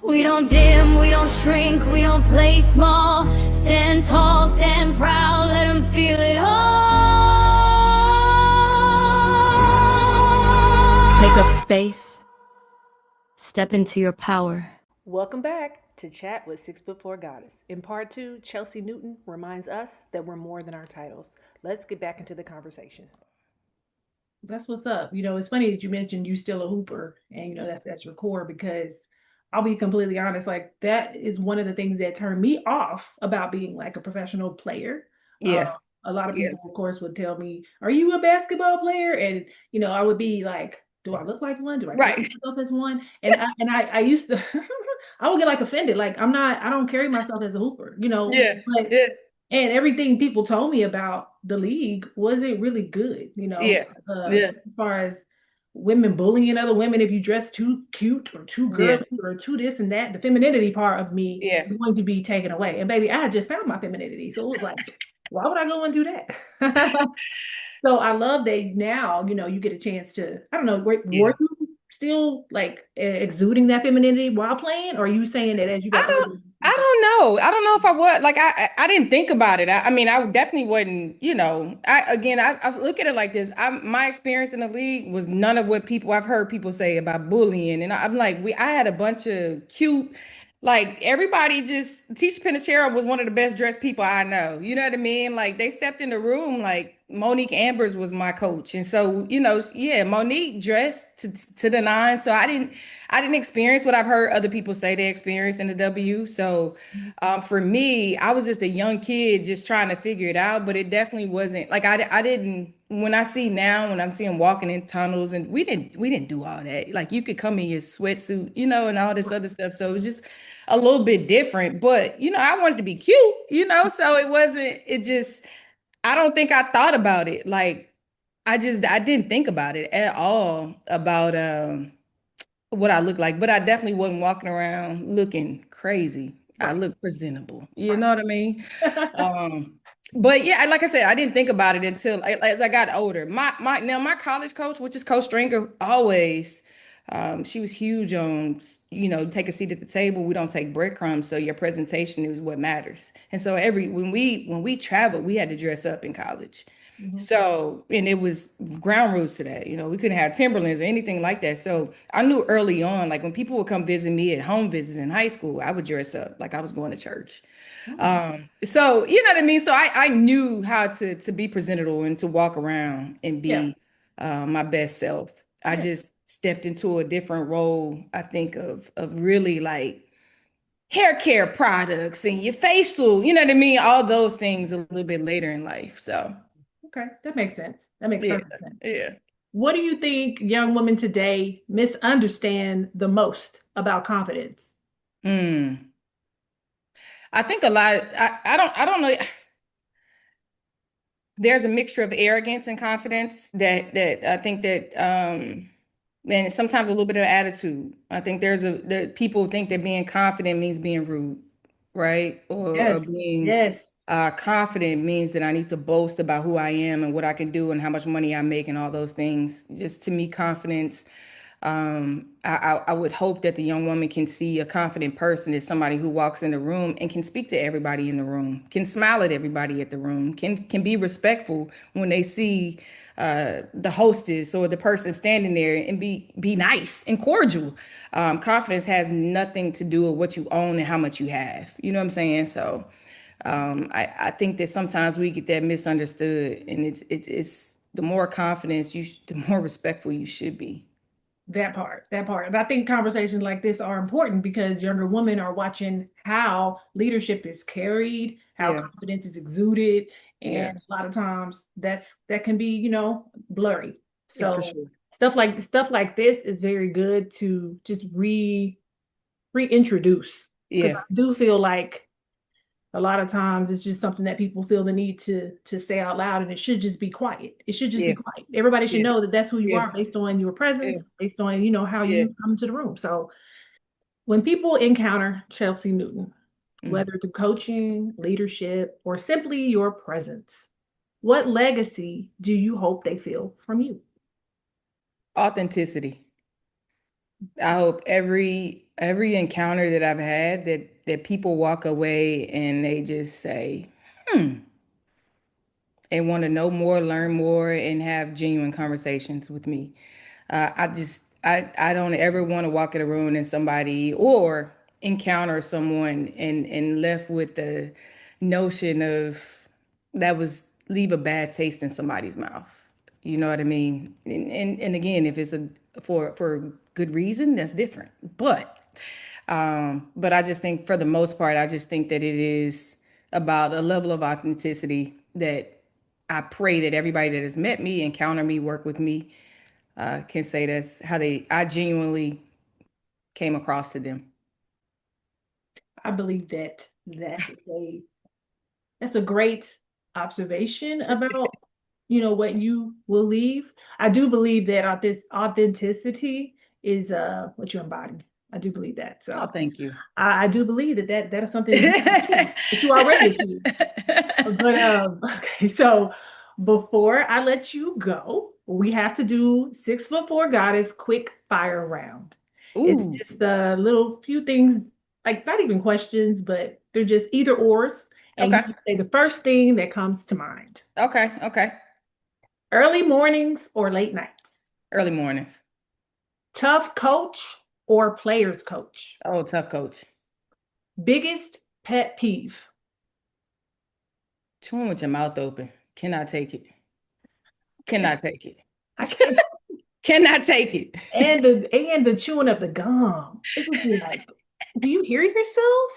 We don't dim, we don't shrink, we don't play small. Stand tall, stand proud, let them feel it all. Take up space, step into your power. Welcome back to Chat with 6'4" Goddess. In part two, Chelsea Newton reminds us that we're more than our titles. Let's get back into the conversation. That's what's up. It's funny that you mentioned you still a hooper and that's your core because I'll be completely honest, like that is one of the things that turned me off about being like a professional player. Uh, Yeah, a lot of yeah, people, of course, would tell me, "Are you a basketball player?" And I would be like, "Do I look like one? Do I carry right. myself as one?" And I used to, I would get like offended, like I don't carry myself as a hooper, Yeah, but yeah, and everything people told me about the league wasn't really good, yeah, yeah, as far as women bullying other women if you dress too cute or too yeah, girly or too this and that. The femininity part of me yeah. is going to be taken away. And baby, I had just found my femininity. So it was like, why would I go and do that? So I love that now, you get a chance to, I don't know, were Yeah. you still like exuding that femininity while playing? Or are you saying that as you I got don't older? I don't know. I don't know if I would like I didn't think about it. I mean, I definitely wouldn't, I look at it like this. My experience in the league was none of what people I've heard people say about bullying. And I'm like, I had a bunch of cute, like everybody just Tisha Pinachero was one of the best dressed people I know. You know what I mean? Like they stepped in the room like Monique Ambers was my coach. And so, yeah, Monique dressed to the nine. So I didn't experience what I've heard other people say they experienced in the W. So for me, I was just a young kid just trying to figure it out, but it definitely wasn't like I didn't when I see now when I'm seeing walking in tunnels and we didn't do all that. Like you could come in your sweatsuit, and all this other stuff. So it was just a little bit different, but I wanted to be cute, so it just I don't think I thought about it. Like I didn't think about it at all about what I look like, but I definitely wasn't walking around looking crazy. I Right. look presentable. You Right. know what I mean? Um, but yeah, like I said, I didn't think about it until as I got older. My college coach, which is Coach Stringer, always she was huge on, take a seat at the table. We don't take breadcrumbs, so your presentation is what matters. And so when we traveled, we had to dress up in college. Mhm. So, and it was ground rules to that. We couldn't have Timberlands or anything like that. So I knew early on, like when people would come visit me at home visits in high school, I would dress up like I was going to church. Oh, So you know what I mean? So I knew how to be presentable and to walk around and yeah. be my best self. I Yeah. just stepped into a different role, I think, of really like hair care products and your facial, you know what I mean? All those things a little bit later in life. So Okay. That makes sense. That makes yeah, perfect sense. yeah. What do you think young women today misunderstand the most about confidence? Hmm. I think a lot. I don't know. There's a mixture of arrogance and confidence that I think that and sometimes a little bit of attitude. I think that people think that being confident means being rude, right? Or Yes. being Yes. confident means that I need to boast about who I am and what I can do and how much money I make and all those things. Just to me, confidence. I would hope that the young woman can see a confident person as somebody who walks in the room and can speak to everybody in the room, can smile at everybody at the room, can be respectful when they see the hostess or the person standing there and be nice and cordial. Confidence has nothing to do with what you own and how much you have. You know what I'm saying? So I think that sometimes we get that misunderstood, and it's the more confidence the more respectful you should be. That part. And I think conversations like this are important because younger women are watching how leadership is carried, how Yeah, confidence is exuded, yeah, and a lot of times that can be, blurry. yeah, for So sure. stuff like this is very good to just reintroduce because Yeah, I do feel like a lot of times it's just something that people feel the need to say out loud, and it should just be quiet. It should just be yeah, quiet. Everybody should yeah, know that that's who you yeah, are based on your yeah, presence, based on how yeah. you come to the room. So when people encounter Chelsea Newton, Mhm. whether through coaching, leadership, or simply your presence, what legacy do you hope they feel from you? Authenticity. I hope every Every encounter that I've had that people walk away and they just say, hmm, they want to know more, learn more, and have genuine conversations with me. I don't ever want to walk in a room and somebody or encounter someone and left with the notion of that was leave a bad taste in somebody's mouth. You know what I mean? And again, if it's a for good reason, that's different. But I just think for the most part, I just think that it is about a level of authenticity that I pray that everybody that has met me, encounter me, work with me, can say that's how I genuinely came across to them. I believe that that's a great observation about, what you will leave. I do believe that this authenticity is what you embody. I do believe that. Oh, So thank you. I do believe that is something that you already achieved. But okay, so before I let you go, we have to do 6'4" goddess quick fire round. It's Ooh, just a little few things, like not even questions, but they're just either ors, and you okay. can say the first thing that comes to mind. Okay, okay. Early mornings or late nights? Early mornings. Tough coach or players coach? Oh, tough coach. Biggest pet peeve? Chewing with your mouth open. Cannot take it. Cannot take it. I can't. Cannot take it. And the chewing up the gum. It would be like, do you hear yourself?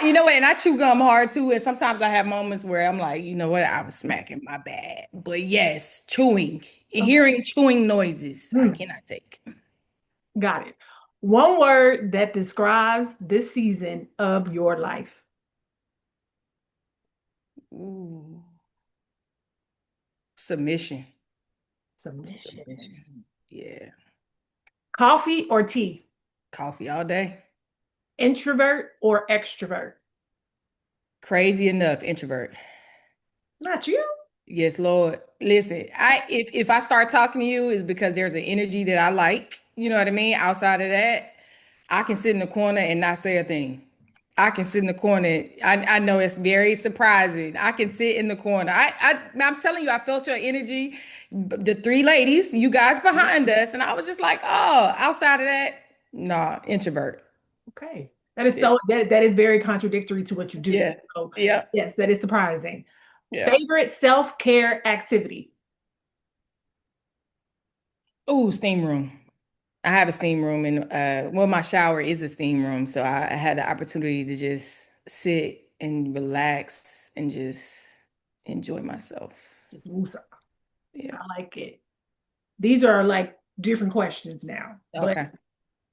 You know what, and I chew gum hard too, and sometimes I have moments where I'm like, you know what, I was smacking my bad. But yes, chewing, Okay. hearing chewing noises, I Hmm, cannot take. got it. One word that describes this season of your life. Ooh, submission. Submission. Submission. Yeah. Coffee or tea? Coffee all day. Introvert or extrovert? Crazy enough, introvert. Not you. Yes, Lord. Listen, if I start talking to you, it's because there's an energy that I like. You know what I mean? Outside of that, I can sit in the corner and not say a thing. I can sit in the corner. I know it's very surprising. I can sit in the corner. I'm telling you, I felt your energy. The three ladies, you guys behind us, and I was just like, oh, outside of that, nah, introvert. Okay. That is Yeah, that is very contradictory to what you do. yeah, So yeah, yes, that is surprising. yeah. Favorite self-care activity? Ooh, steam room. I have a steam room, and well, my shower is a steam room, so I had the opportunity to just sit and relax and just enjoy myself. Just woosah. Yeah. I like it. These are like different questions now. But Okay.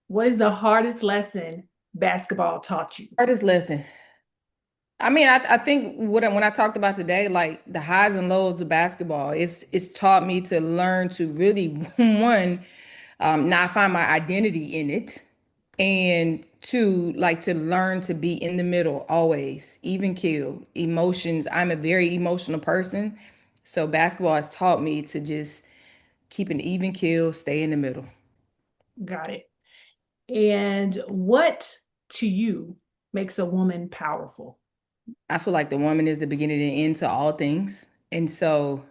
what is the hardest lesson basketball taught you? Hardest lesson. I mean, I think when I talked about today, like the highs and lows of basketball, it's taught me to learn to really one, not find my identity in it, and two, like to learn to be in the middle always, even kill emotions. I'm a very emotional person, so basketball has taught me to just keep an even kill, stay in the middle. Got it. And what to you makes a woman powerful? I feel like the woman is the beginning and end to all things. And so,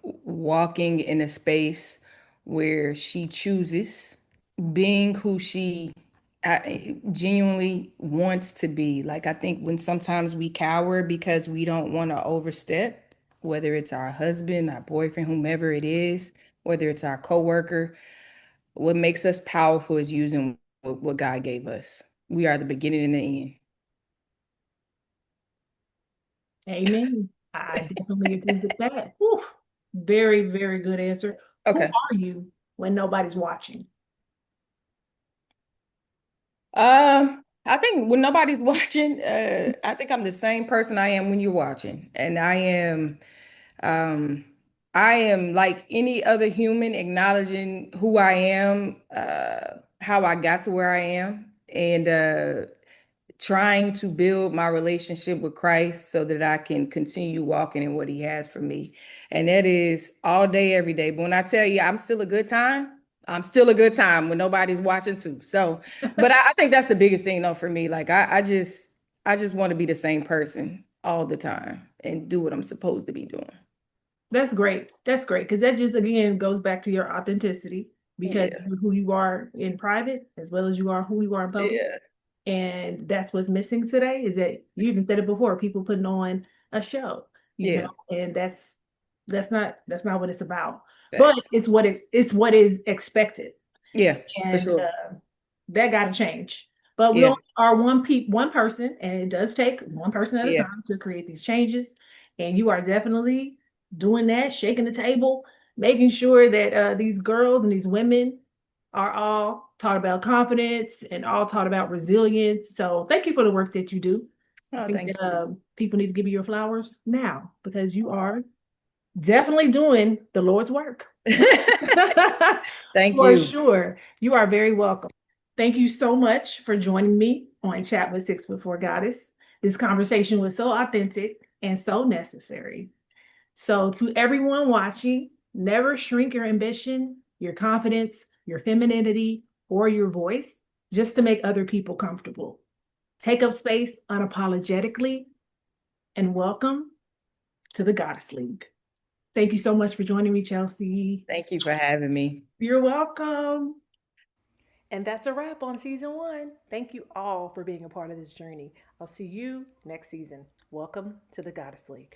walking in a space where she chooses being who she genuinely wants to be. Like, I think when sometimes we cower because we don't want to overstep, whether it's our husband, our boyfriend, whomever it is, whether it's our coworker, what makes us powerful is using what God gave us. We are the beginning and the end. Amen. I definitely agree with that. Whew. Very, very good answer. Who Okay. are you when nobody's watching? I think when nobody's watching, I think I'm the same person I am when you're watching. And um, I am like any other human, acknowledging who I am, how I got to where I am, and trying to build my relationship with Christ so that I can continue walking in what He has for me. And that is all day, every day. But when I tell you I'm still a good time, I'm still a good time when nobody's watching too. So, but I think that's the biggest thing though for me. Like I just want to be the same person all the time and do what I'm supposed to be doing. That's great. That's great because that just again goes back to your authenticity because Yeah. you're who you are in private as well as you are who you are in public. Yeah. And that's what's missing today is that you even said it before, people putting on a show, Yeah. and that's not what it's about. But Facts. it's what is expected. Yeah, for And sure. that got to change. But we Yeah. only are one person, and it does take one person at a Yeah. time to create these changes. And you are definitely doing that, shaking the table, making sure that these girls and these women are all taught about confidence and all taught about resilience. So thank you for the work that you do. I Oh, think thank that you. people need to give you your flowers now because you are definitely doing the Lord's work. Thank For you. sure. You are very welcome. Thank you so much for joining me on Chat with 6'4" Goddess. This conversation was so authentic and so necessary. So, to everyone watching, never shrink your ambition, your confidence, your femininity, or your voice just to make other people comfortable. Take up space unapologetically and welcome to the Goddess League. Thank you so much for joining me, Chelsea. Thank you for having me. You're welcome. And that's a wrap on season 1. Thank you all for being a part of this journey. I'll see you next season. Welcome to the Goddess League.